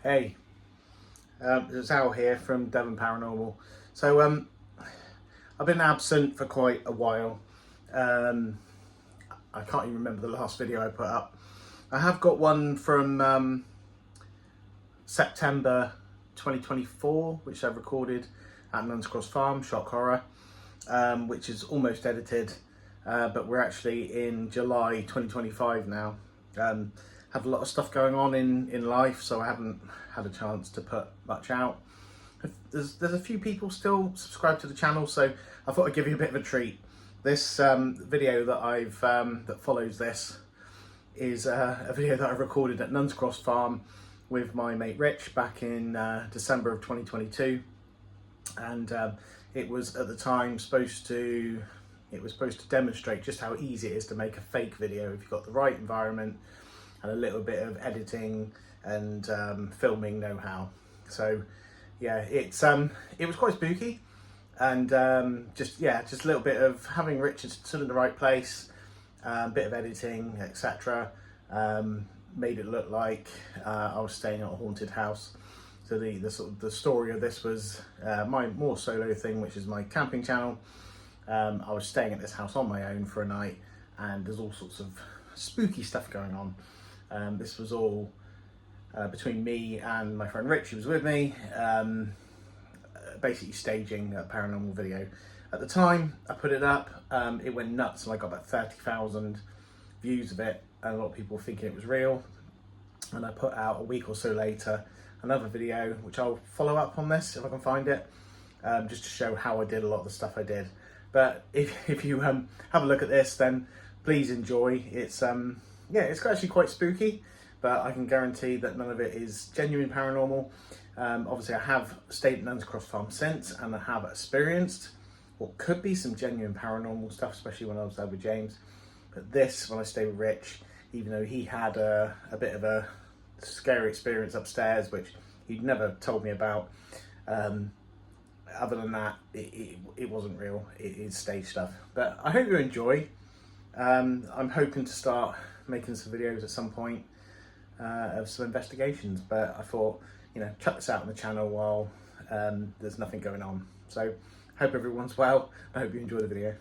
Hey, it's Al here from Devon Paranormal. So I've been absent for quite a while. I can't even remember the last video I put up. I have got one from September 2024, which I've recorded at Nuns Cross Farm, shock horror, which is almost edited, but we're actually in July 2025 now. Had a lot of stuff going on in life, so I haven't had a chance to put much out. There's a few people still subscribed to the channel, so I thought I'd give you a bit of a treat. This video that that follows this is a video that I recorded at Nuns Cross Farm with my mate Rich back in December of 2022, and it was at the time supposed to demonstrate just how easy it is to make a fake video if you've got the right environment and a little bit of editing and filming know-how. So yeah, it was quite spooky, and just a little bit of having Richard stood in the right place, a bit of editing, etc. Made it look like I was staying at a haunted house. So the story of this was my more solo thing, which is my camping channel. I was staying at this house on my own for a night, and there's all sorts of spooky stuff going on. This was all between me and my friend Rich, who was with me, basically staging a paranormal video. At the time I put it up, it went nuts, and I got about 30,000 views of it, and a lot of people thinking it was real. And I put out a week or so later another video, which I'll follow up on this if I can find it, just to show how I did a lot of the stuff I did. But if you have a look at this, then please enjoy. It's it's actually quite spooky, but I can guarantee that none of it is genuine paranormal. Obviously I have stayed at Nuns Cross Farm since, and I have experienced what could be some genuine paranormal stuff, especially when I was there with James. But this, when I stayed with Rich, even though he had a bit of a scary experience upstairs, which he'd never told me about, other than that, it wasn't real. It is stage stuff. But I hope you enjoy. I'm hoping to start making some videos at some point of some investigations, but I thought, chuck this out on the channel while there's nothing going on. So hope everyone's well. I hope you enjoy the video.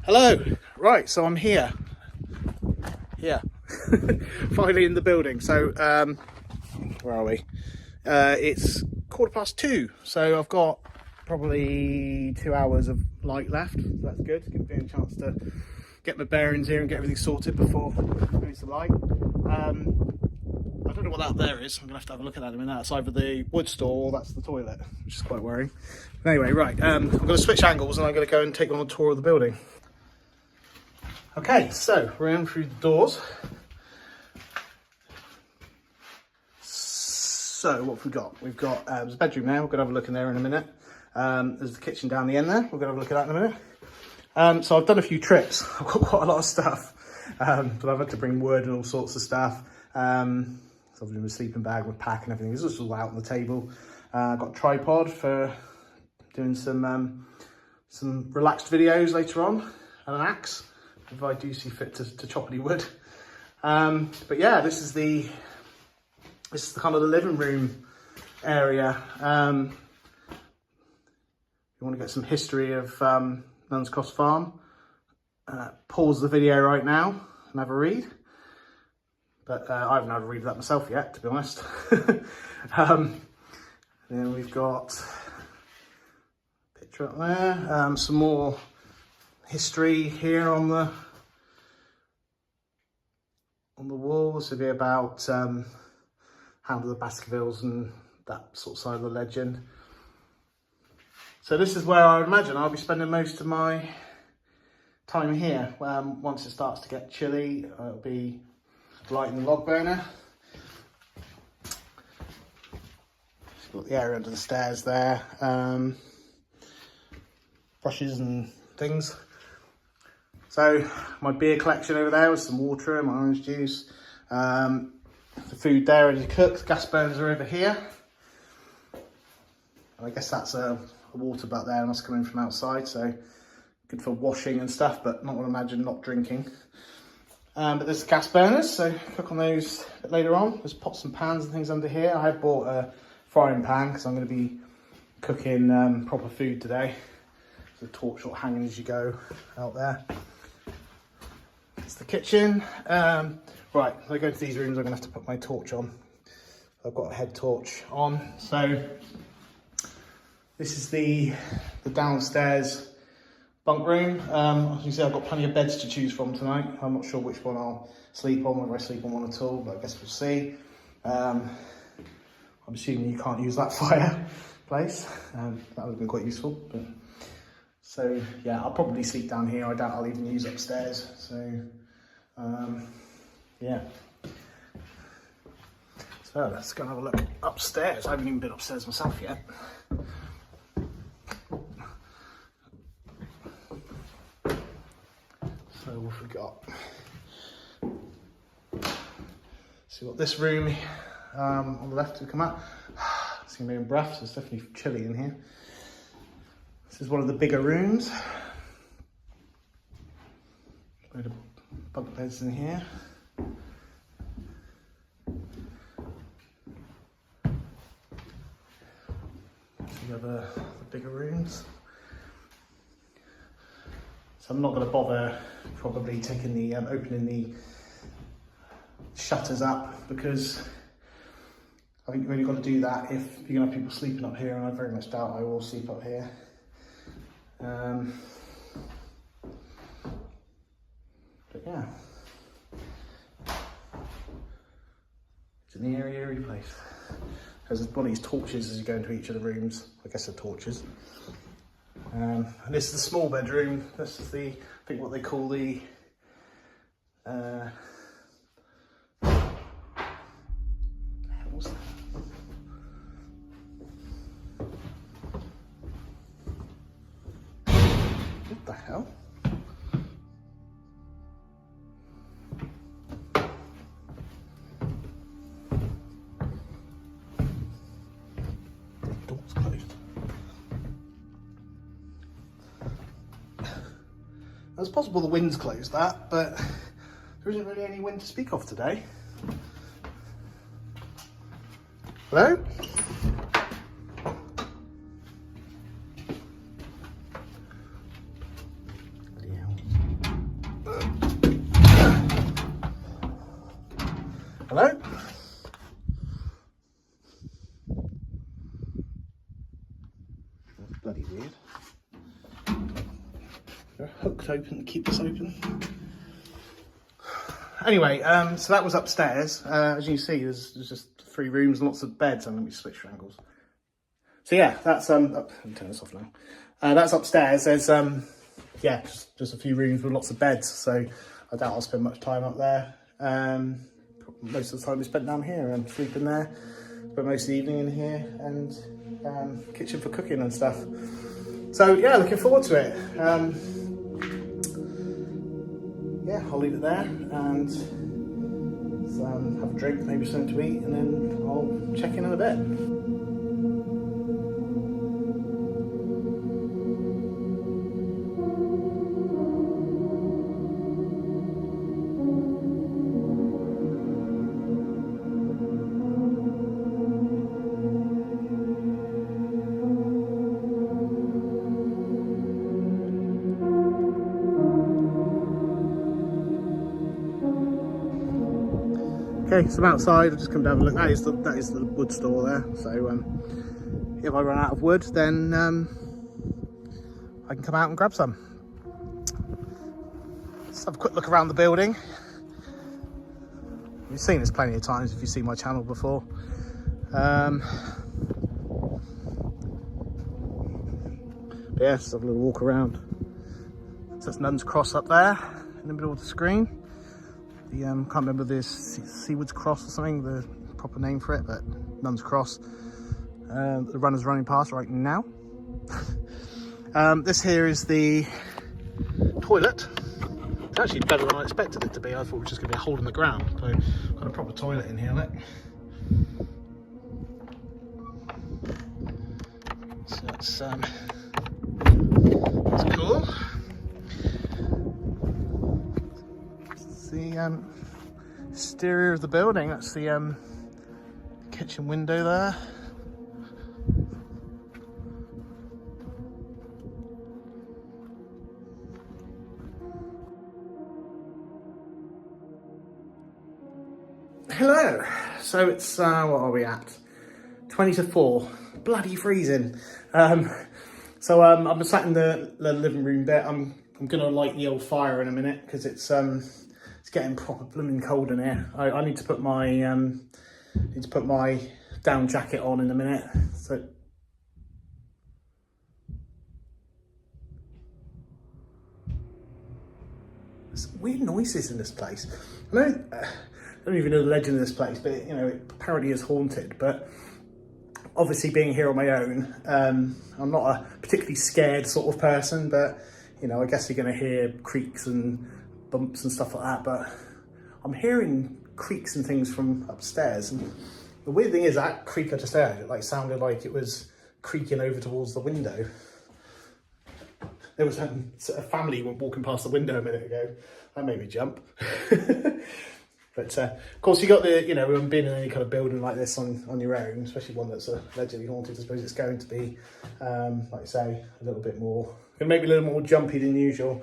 Hello, right, so I'm here, finally in the building. So where are we? It's 2:15, so I've got probably 2 hours of light left, so that's good. Give me a chance to get my bearings here and get everything sorted before going to the light. I don't know what that there is. I'm gonna have to have a look at that in a minute. That's either the wood store or that's the toilet, which is quite worrying. But anyway, right, I'm gonna switch angles and I'm gonna go and take on a tour of the building. Okay, so we're in through the doors. So what have we got? We've got there's a bedroom there. We're gonna have a look in there in a minute. There's the kitchen down the end there. We're gonna have a look at that in a minute. So I've done a few trips. I've got quite a lot of stuff, but I've had to bring wood and all sorts of stuff. So I've been with a sleeping bag, with pack and everything. This is all out on the table. I've got a tripod for doing some relaxed videos later on, and an axe if I do see fit to chop any wood. But yeah, this is the kind of the living room area. You want to get some history of Nuns Cross Farm, pause the video right now and have a read. But I haven't had a read of that myself yet, to be honest. Then we've got a picture up there, some more history here on the walls. It'll be about Hound of the Baskervilles and that sort of side of the legend. So this is where I would imagine I'll be spending most of my time here. Once it starts to get chilly, it'll be lighting the log burner. Got the area under the stairs there. Brushes and things. So my beer collection over there with some water and my orange juice. The food there ready to cook. The gas burners are over here. And I guess that's a water butt there, and that's coming from outside, so good for washing and stuff, but not, I imagine, not drinking. But there's the gas burners, so cook on those a bit later on. There's pots and pans and things under here. I have bought a frying pan because I'm going to be cooking proper food today. There's a torch sort of hanging as you go out there. It's the kitchen. Right, when I go to these rooms, I'm going to have to put my torch on. I've got a head torch on. So this is the downstairs bunk room. As you can see, I've got plenty of beds to choose from tonight. I'm not sure which one I'll sleep on, whether I sleep on one at all, but I guess we'll see. I'm assuming you can't use that fireplace. That would have been quite useful. But so yeah, I'll probably sleep down here. I doubt I'll even use upstairs. So yeah. So let's go and have a look upstairs. I haven't even been upstairs myself yet. So what have we got? So we've got this room on the left to come out. It's gonna be in breath, so it's definitely chilly in here. This is one of the bigger rooms. Load of bunk beds in here. The other bigger rooms. So I'm not going to bother probably taking the opening the shutters up, because I think you've only got to do that if you're going to have people sleeping up here, and I very much doubt I will sleep up here. But yeah, it's an eerie place. There's one of these torches as you go into each of the rooms. I guess they're torches. And this is the small bedroom. This is the, I think, what they call the what's that? What the hell? It's possible the wind's closed that, but there isn't really any wind to speak of today. Hello? Hello? Bloody weird. They're hooked open to keep this open. Anyway, so that was upstairs. As you can see, there's just 3 rooms and lots of beds. And let me switch your angles. So yeah, that's I'll turn this off now. That's upstairs. There's yeah, just a few rooms with lots of beds. So I doubt I'll spend much time up there. Most of the time we spent down here and sleeping there, but most of the evening in here, and kitchen for cooking and stuff. So yeah, looking forward to it. Yeah, I'll leave it there and have a drink, maybe something to eat, and then I'll check in a bit. Okay, so I'm outside. I've just come down and look. That is the wood store there. So if I run out of wood, then I can come out and grab some. Let's have a quick look around the building. You've seen this plenty of times if you've seen my channel before. But yeah, just have a little walk around. So that's Nuns Cross up there in the middle of the screen. Can't remember this Seawoods Cross or something, the proper name for it, but Nuns Cross. The runner's running past right now. This here is the toilet. It's actually better than I expected it to be. I thought it was just going to be a hole in the ground. So got a proper toilet in here, look. So that's cool. The exterior of the building. That's the kitchen window there. Hello. So it's what are we at? 20 to 4. Bloody freezing. So I'm sat in the living room bit. I'm gonna light the old fire in a minute because it's getting proper blooming cold in here. I need to put my down jacket on in a minute. So there's weird noises in this place. I don't even know the legend of this place, but you know, it apparently is haunted. But obviously, being here on my own, I'm not a particularly scared sort of person. But you know, I guess you're going to hear creaks and bumps and stuff like that, but I'm hearing creaks and things from upstairs, and the weird thing is that creak I just heard, it like sounded like it was creaking over towards the window. There was a family walking past the window a minute ago. That made me jump. But of course you got the, you know, when being in any kind of building like this on your own, especially one that's allegedly haunted, I suppose it's going to be, like I say, a little bit more, gonna make me a little more jumpy than usual.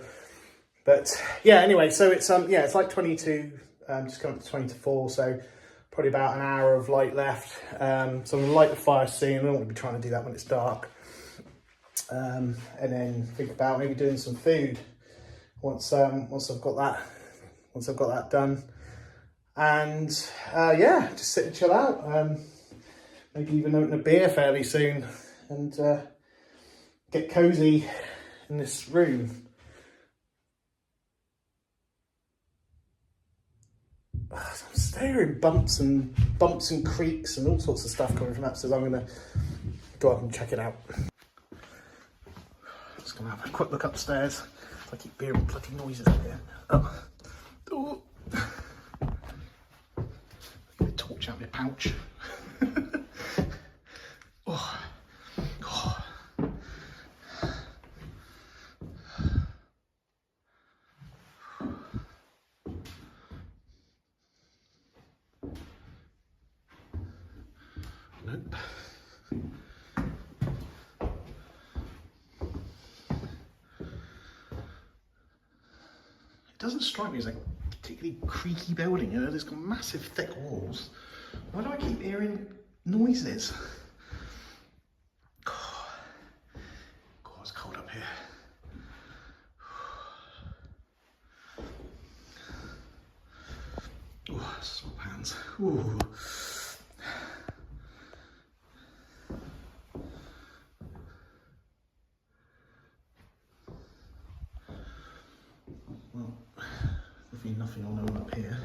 But yeah, anyway, so it's yeah, it's like 22, just coming up to 20 to 4, so probably about an hour of light left. So I'm gonna light the fire soon. I don't want to be trying to do that when it's dark. And then think about maybe doing some food once I've got that done. And yeah, just sit and chill out. Maybe even open a beer fairly soon and get cozy in this room. I'm hearing bumps and creaks and all sorts of stuff coming from upstairs. I'm gonna go up and check it out. Just gonna have a quick look upstairs. I keep hearing bloody noises up here. Oh. Get a torch out of my pouch. Oh. Oh. Nope. It doesn't strike me as like a particularly creaky building, you know, there's got massive thick walls. Why do I keep hearing noises? Ooh. Well, definitely nothing on them up here.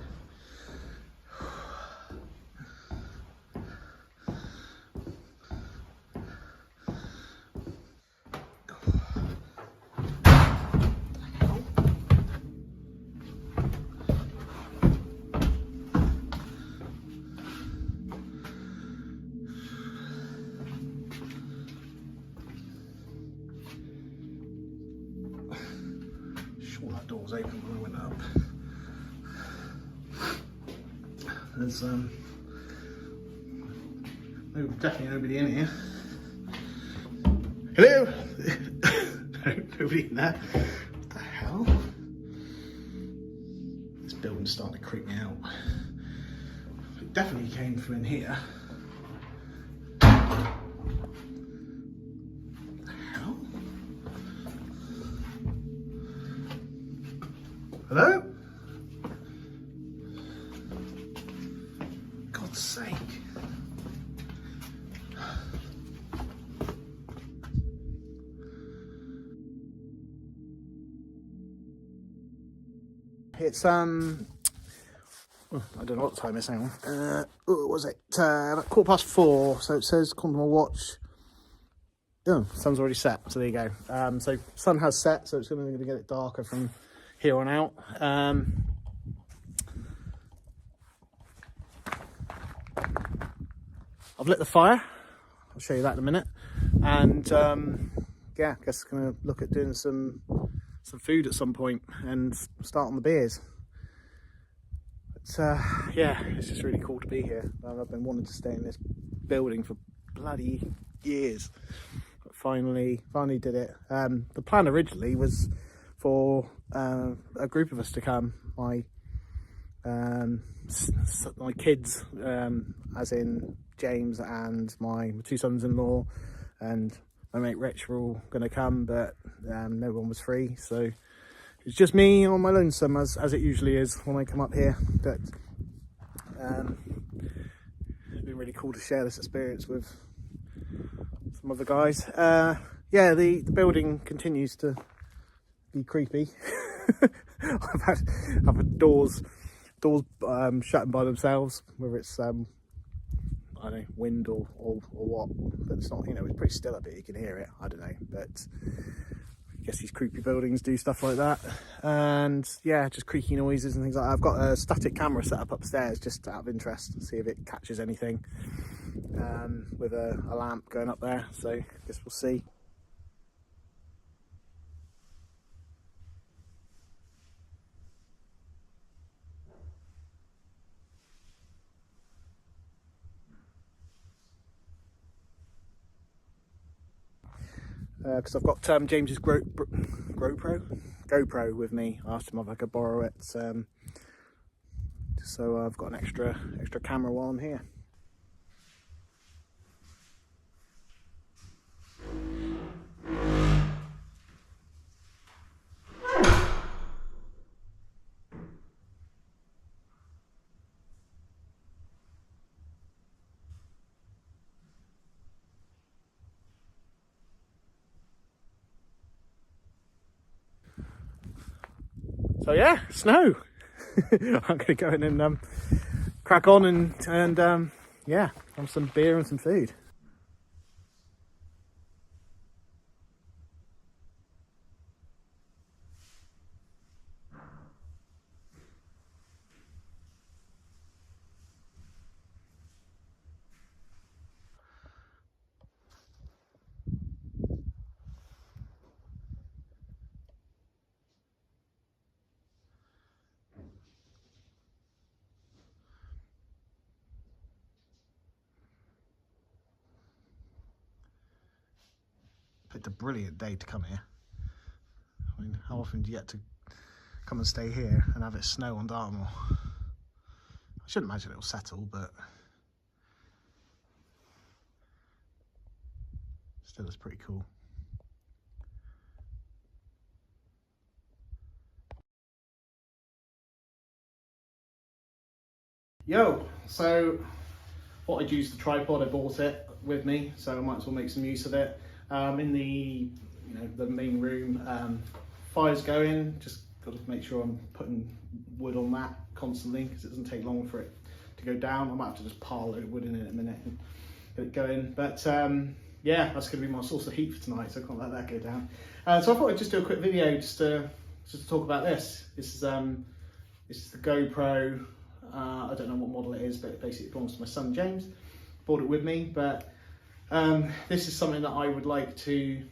Sure that door was open when I went up. There's definitely nobody in here. Hello? No, nobody in there. What the hell? This building's starting to creep me out. It definitely came from in here. What the hell? Hello? God's sake. It's I don't know what time it is, hang on. What was it? About 4:15, so it says, according to my watch. Oh, sun's already set, so there you go. So sun has set, so it's going to get it darker from here on out. I've lit the fire. I'll show you that in a minute. And yeah, I guess going to look at doing some food at some point and start on the beers. But yeah, it's just really cool to be here. I've been wanting to stay in this building for bloody years. But finally did it. The plan originally was for a group of us to come. My kids, as in James and my two sons-in-law and my mate Rich, were all going to come, but no one was free, so it's just me on my lonesome, as it usually is when I come up here. But it's been really cool to share this experience with some other guys. Yeah, the building continues to be creepy. I've had doors shutting by themselves, whether it's I don't know, wind or what, but it's not, you know, it's pretty still up here, you can hear it, I don't know, but I guess these creepy buildings do stuff like that. And yeah, just creaky noises and things like that. I've got a static camera set up upstairs just out of interest to see if it catches anything, with a lamp going up there, so I guess we'll see. Because I've got James's GoPro with me. I asked him if I could borrow it, so I've got an extra camera while I'm here. So yeah, snow. I'm going to go in and crack on and yeah, have some beer and some food. Picked a brilliant day to come here. I mean, how often do you get to come and stay here and have it snow on Dartmoor? I shouldn't imagine it'll settle, but still it's pretty cool. Yo, So what I'd use the tripod, I bought it with me, so I might as well make some use of it. In the the main room, fire's going, just got to make sure I'm putting wood on that constantly because it doesn't take long for it to go down. I might have to just pile a load of wood in it in a minute and get it going. But yeah, that's going to be my source of heat for tonight, so I can't let that go down. So I thought I'd just do a quick video just to talk about this. This is the GoPro. I don't know what model it is, but it basically belongs to my son James. Bought it with me, but this is something that I would like to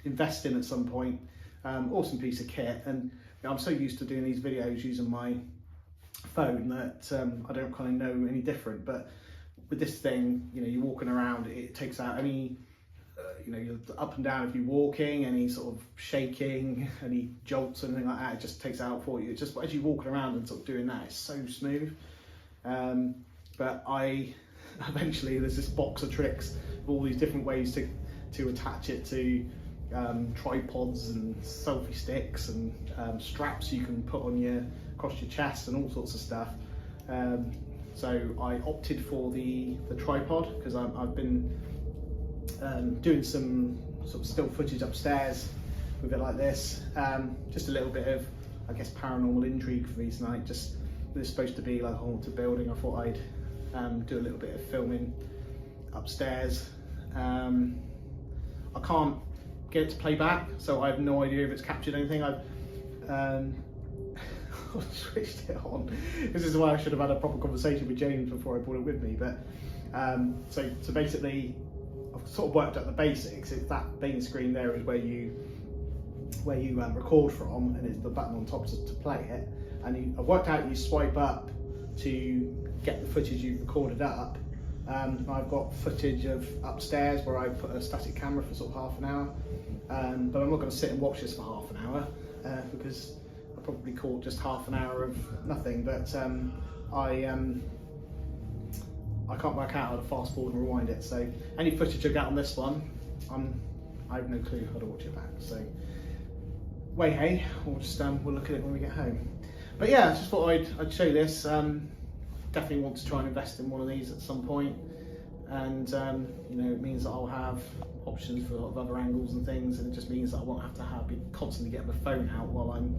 invest in at some point. Awesome piece of kit, and I'm so used to doing these videos using my phone that I don't kind of know any different. But with this thing, you're walking around, it takes out any you're up and down if you're walking, any sort of shaking, any jolts or anything like that, it just takes it out for you. It's just as you're walking around and sort of doing that, it's so smooth. But eventually there's this box of tricks of all these different ways to attach it to tripods and selfie sticks and straps you can put on across your chest and all sorts of stuff. So I opted for the tripod because I've been doing some sort of still footage upstairs with it like this. Just a little bit of, I guess, paranormal intrigue for me tonight. Just it's supposed to be like a haunted building. I thought I'd do a little bit of filming upstairs. I can't get it to play back, so I have no idea if it's captured anything. I've switched it on. This is why I should have had a proper conversation with James before I brought it with me. But so basically, I've sort of worked out the basics. It's that main screen there is where you record from, and it's the button on top to play it. And I've worked out you swipe up to get the footage you've recorded up. I've got footage of upstairs where I put a static camera for sort of half an hour, but I'm not going to sit and watch this for half an hour because I probably caught just half an hour of nothing. But I can't work out how to fast forward and rewind it. So any footage I get on this one, I have no clue how to watch it back. So hey, we'll just we'll look at it when we get home. But yeah, I just thought I'd show this. Definitely want to try and invest in one of these at some point, and it means that I'll have options for a lot of other angles and things, and it just means that I won't have to be constantly getting my phone out while I'm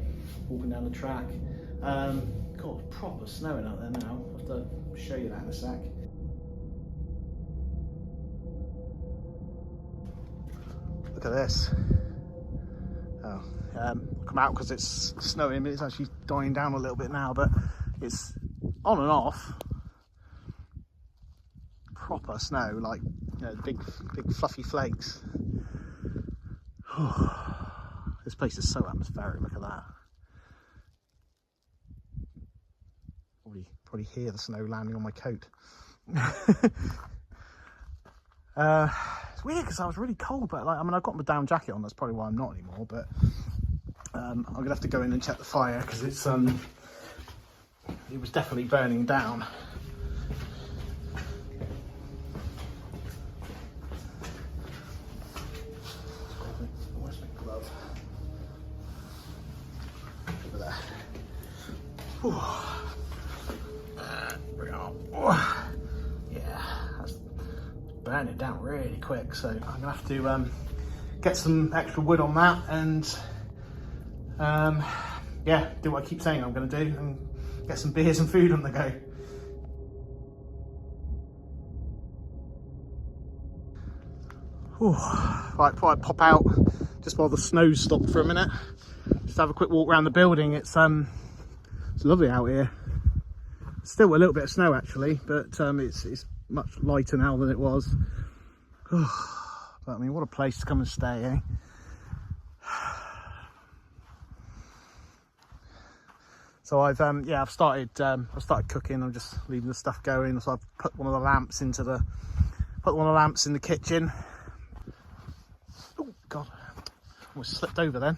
walking down the track. God, proper snowing out there now. I'll have to show you that in a sec. Look at this. Oh, come out because it's snowing, but it's actually dying down a little bit now, but it's on and off. Proper snow, like big fluffy flakes. This place is so atmospheric. Look at that. Probably hear the snow landing on my coat. It's weird because I was really cold, but I've got my down jacket on. That's probably why I'm not anymore. But I'm gonna have to go in and check the fire because it was definitely burning down. Where's my glove? Over there. Bring it on. Yeah, that's burning down really quick. So I'm gonna have to get some extra wood on that and yeah, do what I keep saying I'm gonna do and get some beers and food on the go. Right, before I pop out, just while the snow's stopped for a minute, just have a quick walk around the building. It's lovely out here. Still a little bit of snow actually, but it's much lighter now than it was. But I mean, what a place to come and stay, eh? So I've started cooking. I'm just leaving the stuff going. So I've put one of the lamps in the kitchen. Oh God, almost slipped over then.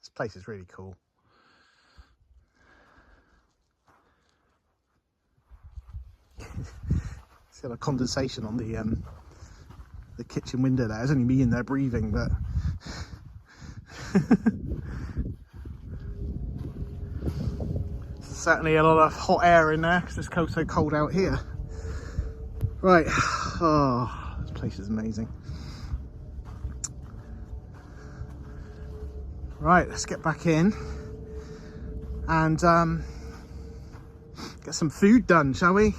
This place is really cool. See the condensation on the kitchen window there. There's only me in there breathing, but Certainly a lot of hot air in there because it's so cold out here. Right, oh, this place is amazing. Right, let's get back in and get some food done, shall we?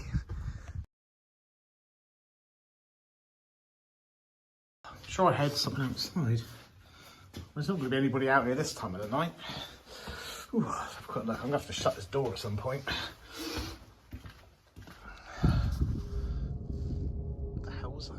I'm sure I heard something outside. There's not going to be anybody out here this time of the night. Ooh, let's have a quick look. I'm going to have to shut this door at some point. What the hell was that?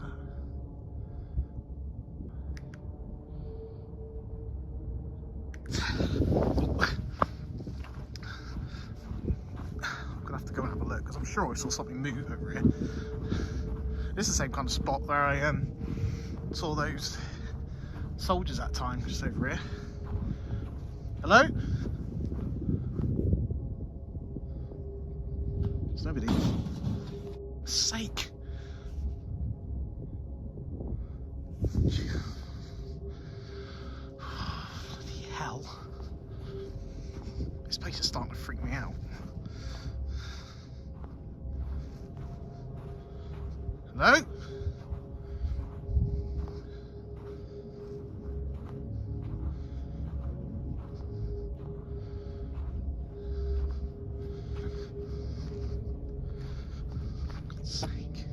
I'm gonna have to go and have a look because I'm sure I saw something move over here. This is the same kind of spot where I saw those soldiers that time, just over here. Hello? There's nobody. Sake. Bloody hell. This place is starting to freak me out. Hello? For God's sake.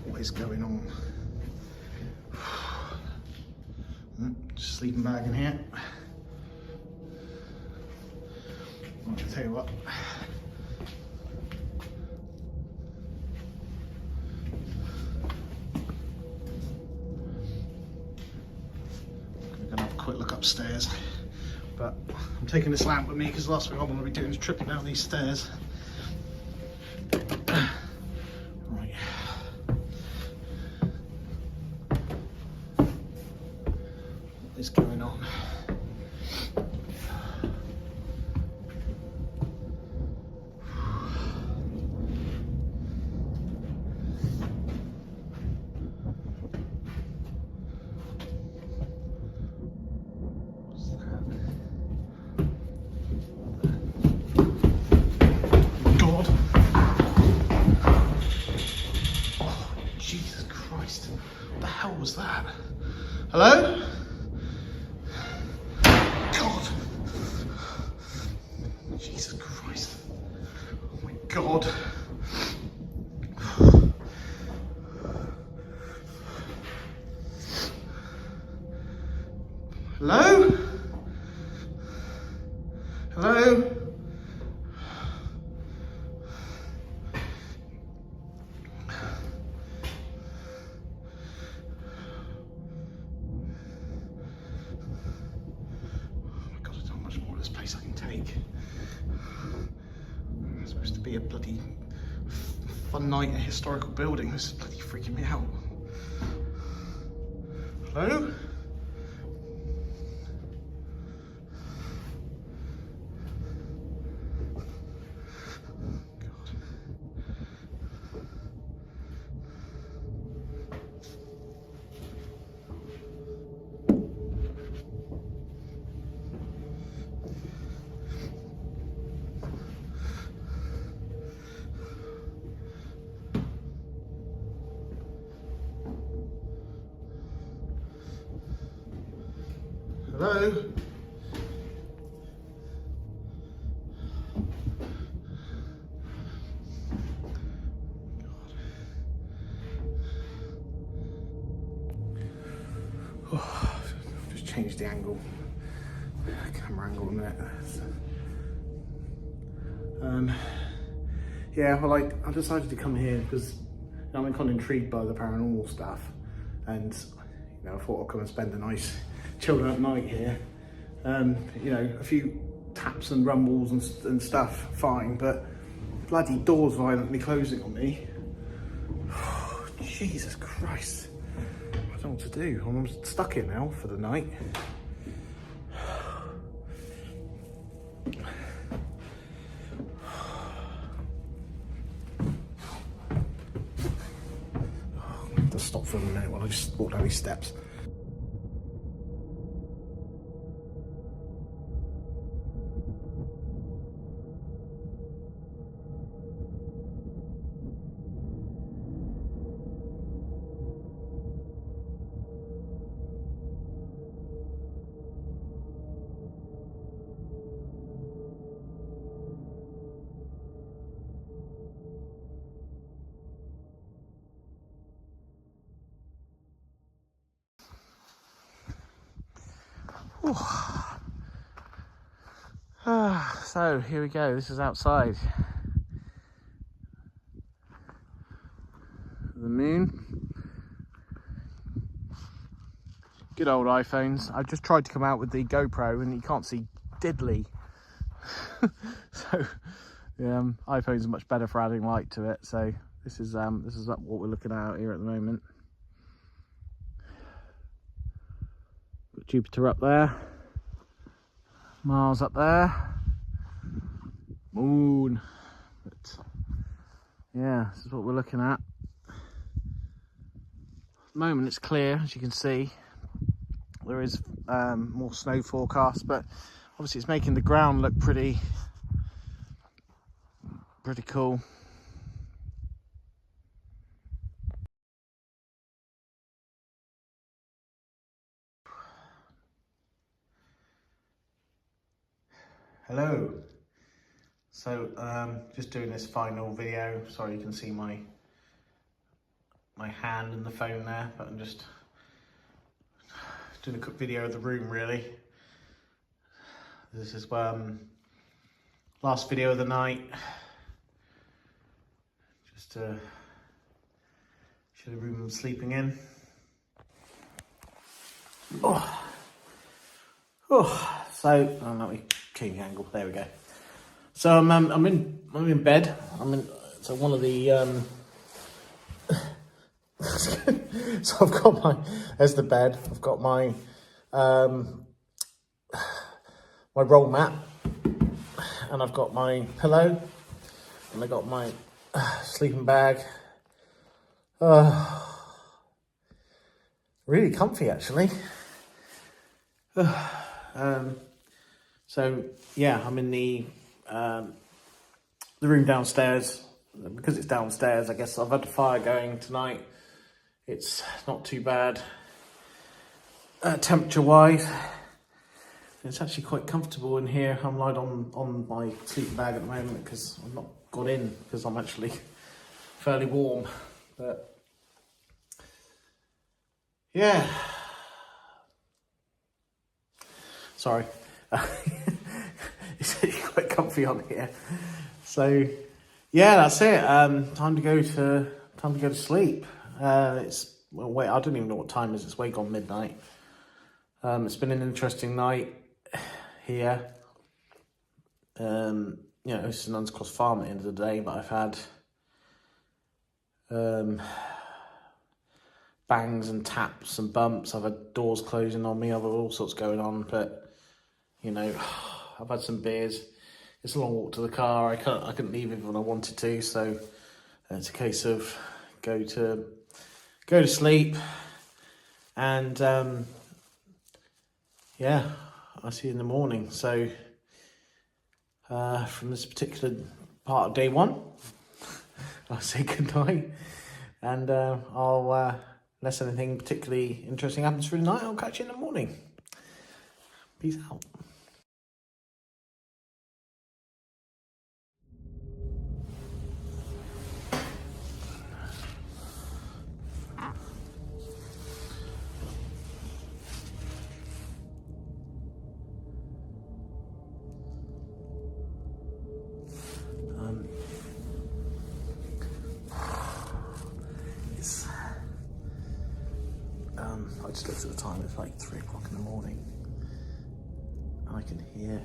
What is going on? Just sleeping bag in here. I'll tell you what. I'm gonna have a quick look upstairs, but I'm taking this lamp with me because the last thing I want to be doing is tripping down these stairs. Right. What is going on? What's that? God. Oh, Jesus Christ. What the hell was that? Hello? God. Jesus Christ. Oh my God. Hello? Hello? This place I can take. It's supposed to be a bloody fun night, a historical building. This is bloody freaking me out. Hello? Hello? Oh, just changed the angle, camera angle a minute. Yeah, well, I decided to come here because I'm kind of intrigued by the paranormal stuff, and I thought I'd come and spend a nice chilled out night here. A few taps and rumbles and stuff, fine, but bloody doors violently closing on me. Oh, Jesus Christ. I don't don't know what to do. I'm stuck here now for the night. Just stop for a minute while I just walk down these steps. So here we go, this is outside. The moon. Good old iPhones. I've just tried to come out with the GoPro and you can't see diddly. So the iPhones are much better for adding light to it. So this is what we're looking at out here at the moment. Got Jupiter up there. Mars up there. Moon. But yeah, this is what we're looking at. At the moment it's clear, as you can see. There is more snow forecast, but obviously it's making the ground look pretty cool. Hello. So just doing this final video. Sorry you can see my hand and the phone there, but I'm just doing a quick video of the room really. This is last video of the night. Just to show the room I'm sleeping in. So let me change the angle. There we go. So I'm in bed. So one of the so I've got there's the bed. I've got my my roll mat, and I've got my pillow, and I got my sleeping bag. Really comfy actually. So yeah, I'm in the room downstairs. Because it's downstairs, I guess I've had the fire going tonight. It's not too bad temperature wise. It's actually quite comfortable in here. I'm lying on my sleeping bag at the moment because I've not got in because I'm actually fairly warm. But yeah, sorry. It's actually quite comfy on here. So yeah, that's it. Time to go to sleep. It's wait, I don't even know what time it is. It's way gone midnight. It's been an interesting night here. You know, this is Nuns Cross Farm at the end of the day, but I've had bangs and taps and bumps. I've had doors closing on me. I've had all sorts going on, but you know, I've had some beers. It's a long walk to the car. I couldn't leave even when I wanted to, so it's a case of go to sleep, and yeah, I'll see you in the morning. So from this particular part of day one, I'll say good night, and I'll unless anything particularly interesting happens through the night, I'll catch you in the morning. Peace out. I just looked at the time, it's like 3 o'clock in the morning. And I can hear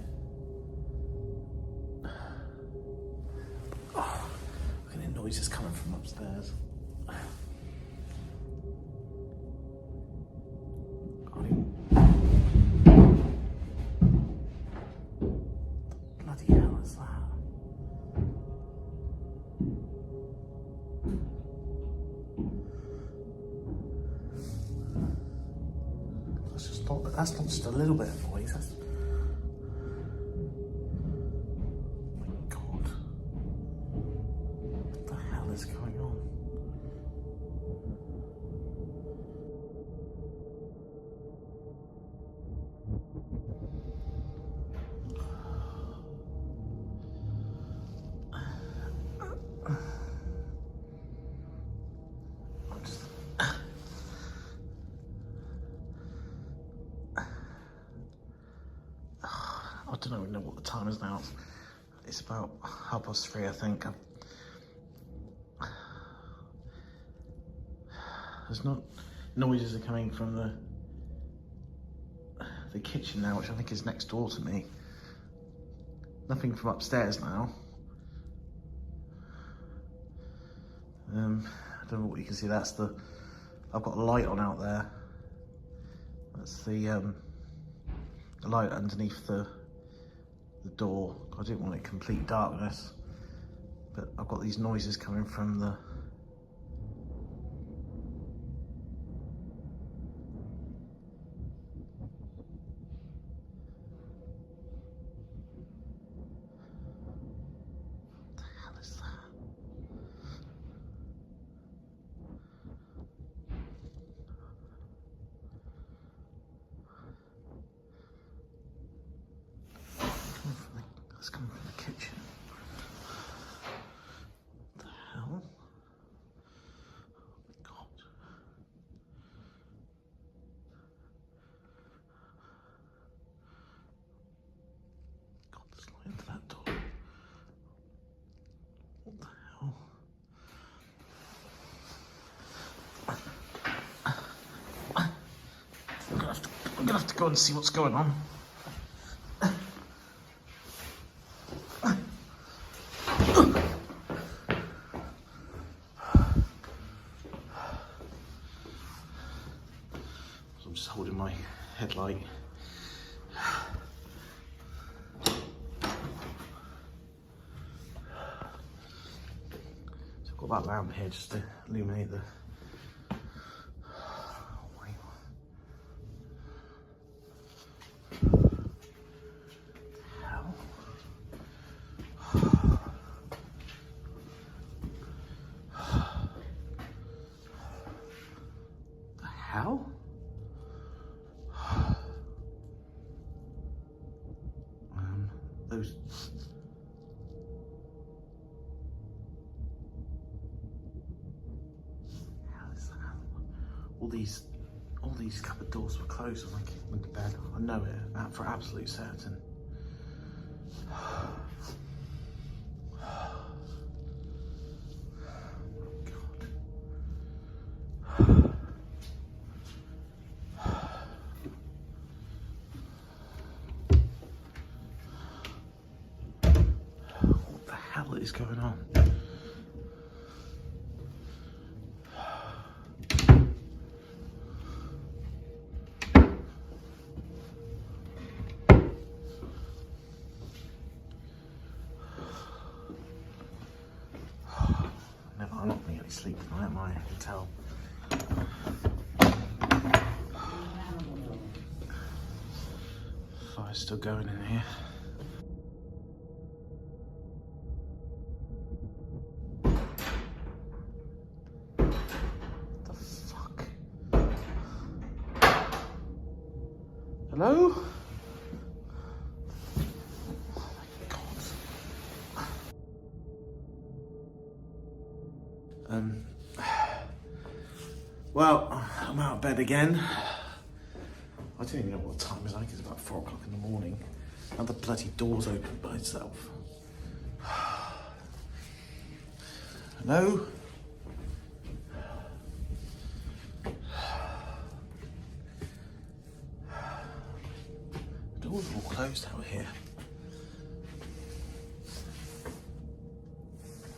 noises coming from upstairs. That's not just a little bit of noise. That's... Oh my God. What the hell is going on? I don't even know what the time is now. It's about 3:30, I think. There's not noises are coming from the kitchen now, which I think is next door to me. Nothing from upstairs now. I don't know what you can see. That's the... I've got a light on out there. That's the light underneath the door. I didn't want it complete darkness, but I've got these noises coming from the... What the hell is that? It's coming from the kitchen. What the hell? Oh my God. God, there's light into that door. What the hell? I'm gonna have to go and see what's going on. I'm just holding my headlight. So I've got that lamp here just to illuminate the... Hell? Those... Hell is that? All these cupboard doors were closed when I went to bed. I know it for absolute certain. What is going on? I'm not going to get any sleep tonight, am I? I can tell. Fire's still going in here. Hello? Oh my God. Well, I'm out of bed again. I don't even know what time it's like. It's about 4 o'clock in the morning. And the bloody door's open by itself. Hello? Doors are all closed out here.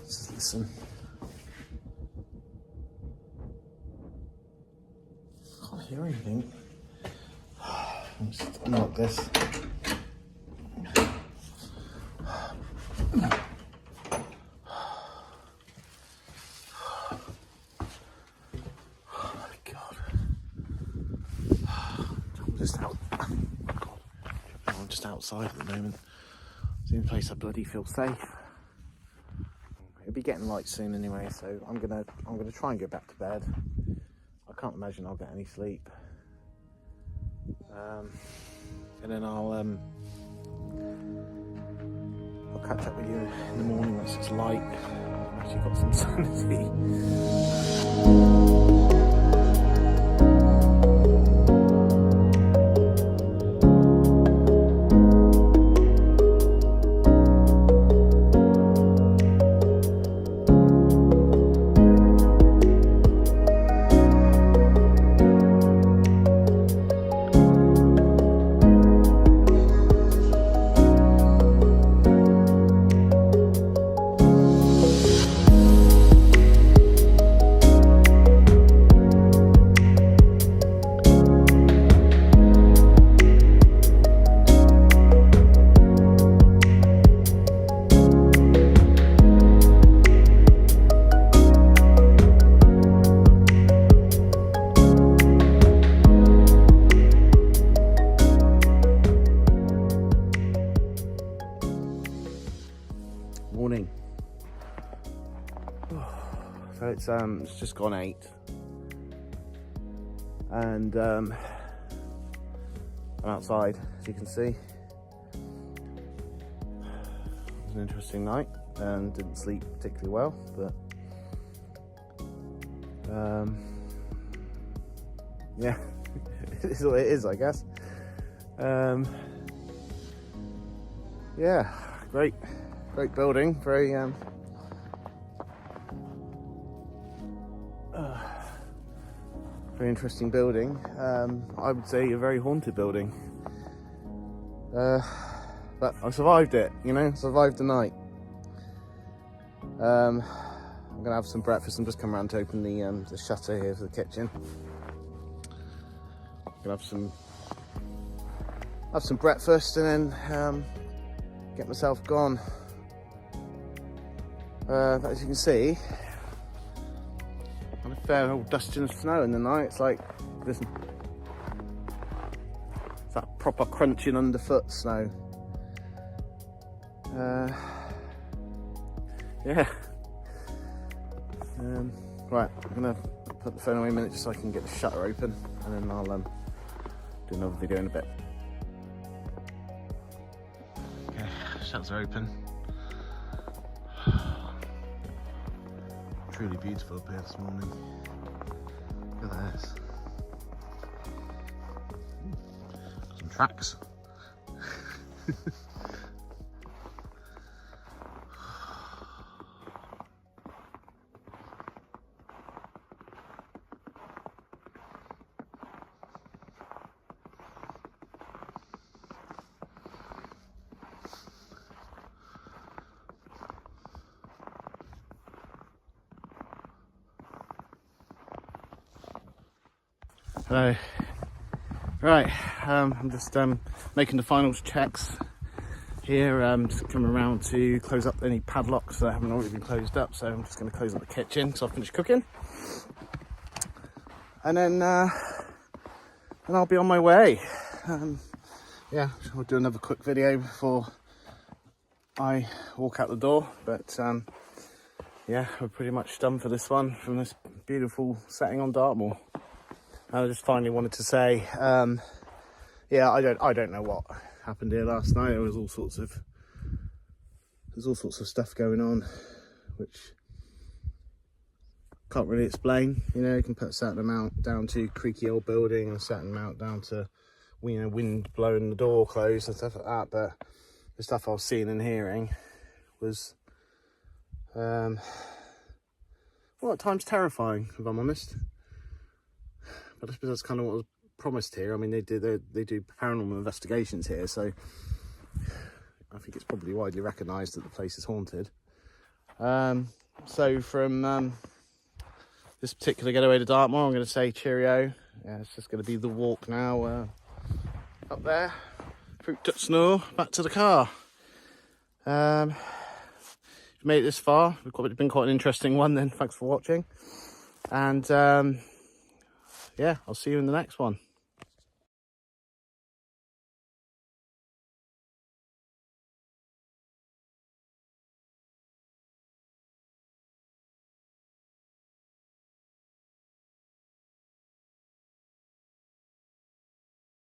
Let's just listen. Can't hear anything. I'll just unlock this. Oh my God. I'm just out. I'm just outside at the moment. It's the only place I bloody feel safe. It'll be getting light soon anyway, so I'm gonna try and go back to bed. I can't imagine I'll get any sleep. And then I'll catch up with you in the morning once it's light. I've actually got some sanity. Morning. So it's just gone 8, and I'm outside, as you can see. It was an interesting night and didn't sleep particularly well, but yeah, it is what it is, I guess. Yeah, great building, very very interesting building. I would say a very haunted building, but I survived it, survived the night. I'm gonna have some breakfast. I'm just coming around to open the shutter here for the kitchen. I'm gonna have some breakfast and then get myself gone. As you can see, on a fair old dusting of snow in the night. It's like, listen, it's that proper crunching underfoot snow. Yeah. Right, I'm gonna put the phone away a minute just so I can get the shutter open, and then I'll do another video in a bit. Okay, shutters are open. Truly beautiful up here this morning. Look at this. Some tracks. Hello. Right, I'm just making the final checks here. Just coming around to close up any padlocks that haven't already been closed up. So I'm just going to close up the kitchen because I've finished cooking, and then I'll be on my way. Yeah, I'll do another quick video before I walk out the door. But yeah, we're pretty much done for this one from this beautiful setting on Dartmoor. I just finally wanted to say, yeah, I don't know what happened here last night. There was all sorts of stuff going on, which can't really explain. You can put a certain amount down to creaky old building and a certain amount down to wind blowing the door closed and stuff like that. But the stuff I was seeing and hearing was, well, at times terrifying, if I'm honest. But I suppose that's kind of what was promised here. I mean, they do paranormal investigations here, so I think it's probably widely recognised that the place is haunted. So from this particular getaway to Dartmoor, I'm going to say cheerio. Yeah, it's just going to be the walk now up there, through Dutsnor, back to the car. If you made it this far, it's been quite an interesting one then. Thanks for watching, and yeah, I'll see you in the next one.